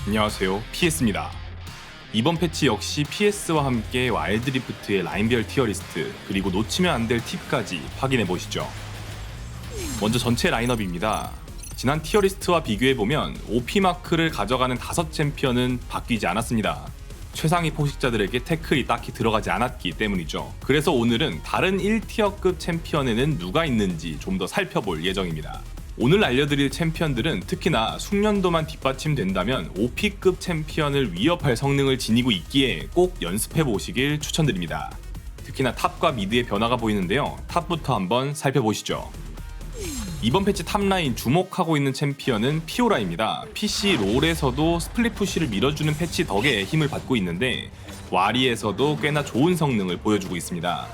안녕하세요, PS입니다. 이번 패치 역시 PS와 함께 와일드리프트의 라인별 티어리스트 그리고 놓치면 안 될 팁까지 확인해보시죠. 먼저 전체 라인업입니다. 지난 티어리스트와 비교해보면 OP마크를 가져가는 5챔피언은 바뀌지 않았습니다. 최상위 포식자들에게 태클이 딱히 들어가지 않았기 때문이죠. 그래서 오늘은 다른 1티어급 챔피언에는 누가 있는지 좀 더 살펴볼 예정입니다. 오늘 알려드릴 챔피언들은 특히나 숙련도만 뒷받침된다면 OP급 챔피언을 위협할 성능을 지니고 있기에 꼭 연습해보시길 추천드립니다. 특히나 탑과 미드의 변화가 보이는데요. 탑부터 한번 살펴보시죠. 이번 패치 탑라인 주목하고 있는 챔피언은 피오라입니다. PC 롤에서도 스플릿 푸시를 밀어주는 패치 덕에 힘을 받고 있는데 와리에서도 꽤나 좋은 성능을 보여주고 있습니다.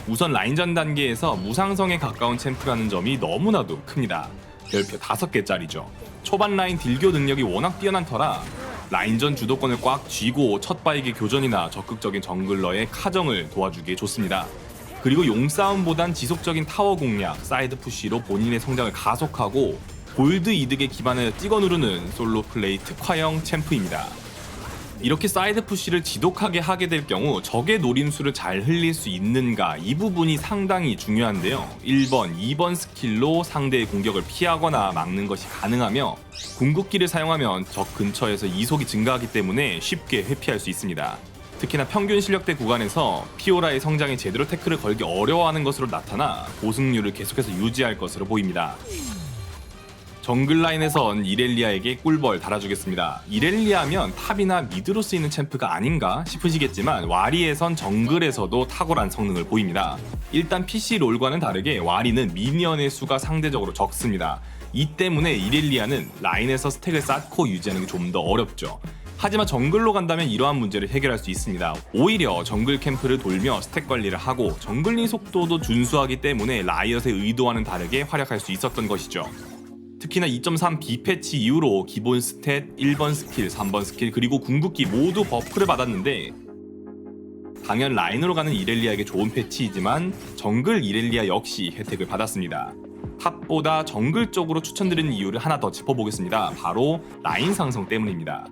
우선 라인전 단계에서 무상성에 가까운 챔프라는 점이 너무나도 큽니다. 별표 5개짜리죠. 초반 라인 딜교 능력이 워낙 뛰어난 터라 라인전 주도권을 꽉 쥐고 첫 바이기 교전이나 적극적인 정글러의 카정을 도와주기에 좋습니다. 그리고 용싸움보단 지속적인 타워 공략, 사이드 푸시로 본인의 성장을 가속하고 골드 이득에 기반을 찍어 누르는 솔로 플레이 특화형 챔프입니다. 이렇게 사이드 푸시를 지독하게 하게 될 경우 적의 노림수를 잘 흘릴 수 있는가, 이 부분이 상당히 중요한데요. 1번, 2번 스킬로 상대의 공격을 피하거나 막는 것이 가능하며 궁극기를 사용하면 적 근처에서 이속이 증가하기 때문에 쉽게 회피할 수 있습니다. 특히나 평균 실력대 구간에서 피오라의 성장이 제대로 태클을 걸기 어려워하는 것으로 나타나 고승률을 계속해서 유지할 것으로 보입니다. 정글 라인에선 이렐리아에게 꿀벌 달아주겠습니다. 이렐리아면 탑이나 미드로 쓰이는 챔프가 아닌가 싶으시겠지만 와리에선 정글에서도 탁월한 성능을 보입니다. 일단 PC 롤과는 다르게 와리는 미니언의 수가 상대적으로 적습니다. 이 때문에 이렐리아는 라인에서 스택을 쌓고 유지하는 게 좀 더 어렵죠. 하지만 정글로 간다면 이러한 문제를 해결할 수 있습니다. 오히려 정글 캠프를 돌며 스택 관리를 하고 정글링 속도도 준수하기 때문에 라이엇의 의도와는 다르게 활약할 수 있었던 것이죠. 특히나 2.3 B패치 이후로 기본 스탯, 1번 스킬, 3번 스킬, 그리고 궁극기 모두 버프를 받았는데 당연 라인으로 가는 이렐리아에게 좋은 패치이지만 정글 이렐리아 역시 혜택을 받았습니다. 탑보다 정글 쪽으로 추천드리는 이유를 하나 더 짚어보겠습니다. 바로 라인 상성 때문입니다.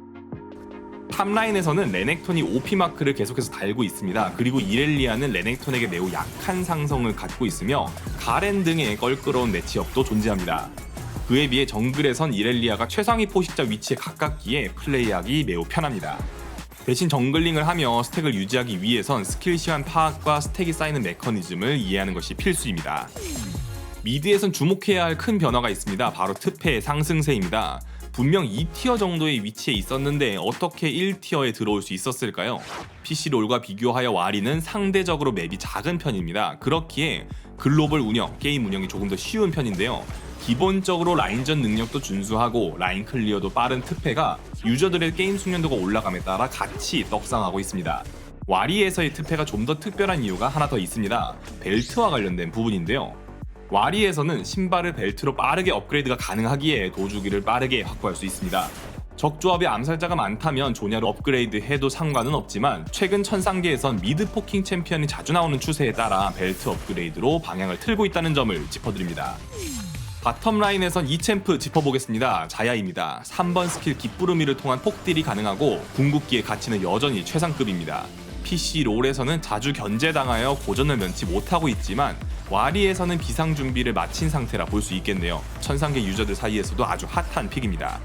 탑라인에서는 레넥톤이 OP마크를 계속해서 달고 있습니다. 그리고 이렐리아는 레넥톤에게 매우 약한 상성을 갖고 있으며 가렌 등의 껄끄러운 매치업도 존재합니다. 그에 비해 정글에선 이렐리아가 최상위 포식자 위치에 가깝기에 플레이하기 매우 편합니다. 대신 정글링을 하며 스택을 유지하기 위해선 스킬 시간 파악과 스택이 쌓이는 메커니즘을 이해하는 것이 필수입니다. 미드에선 주목해야 할 큰 변화가 있습니다. 바로 트페의 상승세입니다. 분명 2티어 정도의 위치에 있었는데 어떻게 1티어에 들어올 수 있었을까요? PC롤과 비교하여 와리는 상대적으로 맵이 작은 편입니다. 그렇기에 글로벌 운영, 게임 운영이 조금 더 쉬운 편인데요. 기본적으로 라인전 능력도 준수하고 라인 클리어도 빠른 트페가 유저들의 게임 숙련도가 올라감에 따라 같이 떡상하고 있습니다. 와리에서의 트페가 좀 더 특별한 이유가 하나 더 있습니다. 벨트와 관련된 부분인데요. 와리에서는 신발을 벨트로 빠르게 업그레이드가 가능하기에 도주기를 빠르게 확보할 수 있습니다. 적 조합에 암살자가 많다면 조냐로 업그레이드 해도 상관은 없지만 최근 천상계에선 미드 포킹 챔피언이 자주 나오는 추세에 따라 벨트 업그레이드로 방향을 틀고 있다는 점을 짚어드립니다. 바텀 라인에선 이 챔프 짚어보겠습니다. 자야입니다. 3번 스킬 깃부르미를 통한 폭딜이 가능하고 궁극기의 가치는 여전히 최상급입니다. PC 롤에서는 자주 견제당하여 고전을 면치 못하고 있지만 와리에서는 비상 준비를 마친 상태라 볼 수 있겠네요. 천상계 유저들 사이에서도 아주 핫한 픽입니다.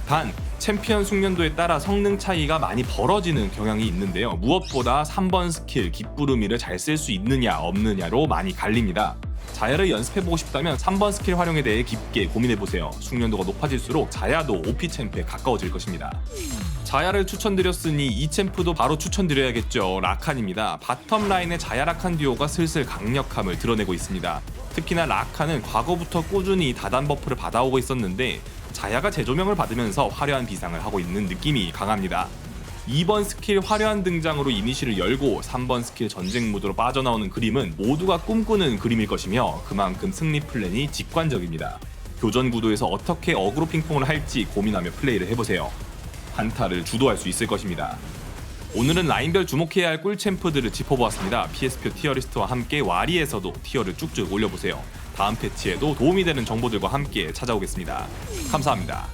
단 챔피언 숙련도에 따라 성능 차이가 많이 벌어지는 경향이 있는데요. 무엇보다 3번 스킬 깃부르미를 잘 쓸 수 있느냐 없느냐로 많이 갈립니다. 자야를 연습해보고 싶다면 3번 스킬 활용에 대해 깊게 고민해보세요. 숙련도가 높아질수록 자야도 OP 챔프에 가까워질 것입니다. 자야를 추천드렸으니 이 챔프도 바로 추천드려야겠죠. 라칸입니다. 바텀 라인의 자야 라칸 듀오가 슬슬 강력함을 드러내고 있습니다. 특히나 라칸은 과거부터 꾸준히 다단 버프를 받아오고 있었는데 자야가 재조명을 받으면서 화려한 비상을 하고 있는 느낌이 강합니다. 2번 스킬 화려한 등장으로 이니시를 열고 3번 스킬 전쟁 모드로 빠져나오는 그림은 모두가 꿈꾸는 그림일 것이며 그만큼 승리 플랜이 직관적입니다. 교전 구도에서 어떻게 어그로 핑퐁을 할지 고민하며 플레이를 해보세요. 한타를 주도할 수 있을 것입니다. 오늘은 라인별 주목해야 할 꿀 챔프들을 짚어보았습니다. PS표 티어리스트와 함께 와리에서도 티어를 쭉쭉 올려보세요. 다음 패치에도 도움이 되는 정보들과 함께 찾아오겠습니다. 감사합니다.